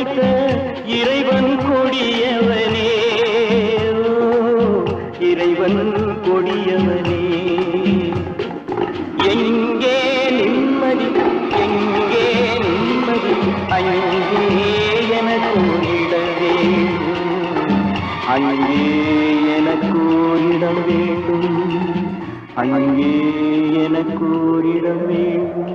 படைத்த இறைவன் கொடியவனே, இறைவன் கொடியவனே. எங்கே நிம்மதி, எங்கே நிம்மதி, அங்கே எனக்கு ஓரிட வேண்டும், அங்கே எனக்கு ஓரிட வேண்டும், அங்கே எனக்கு ஓரிட வேண்டும்.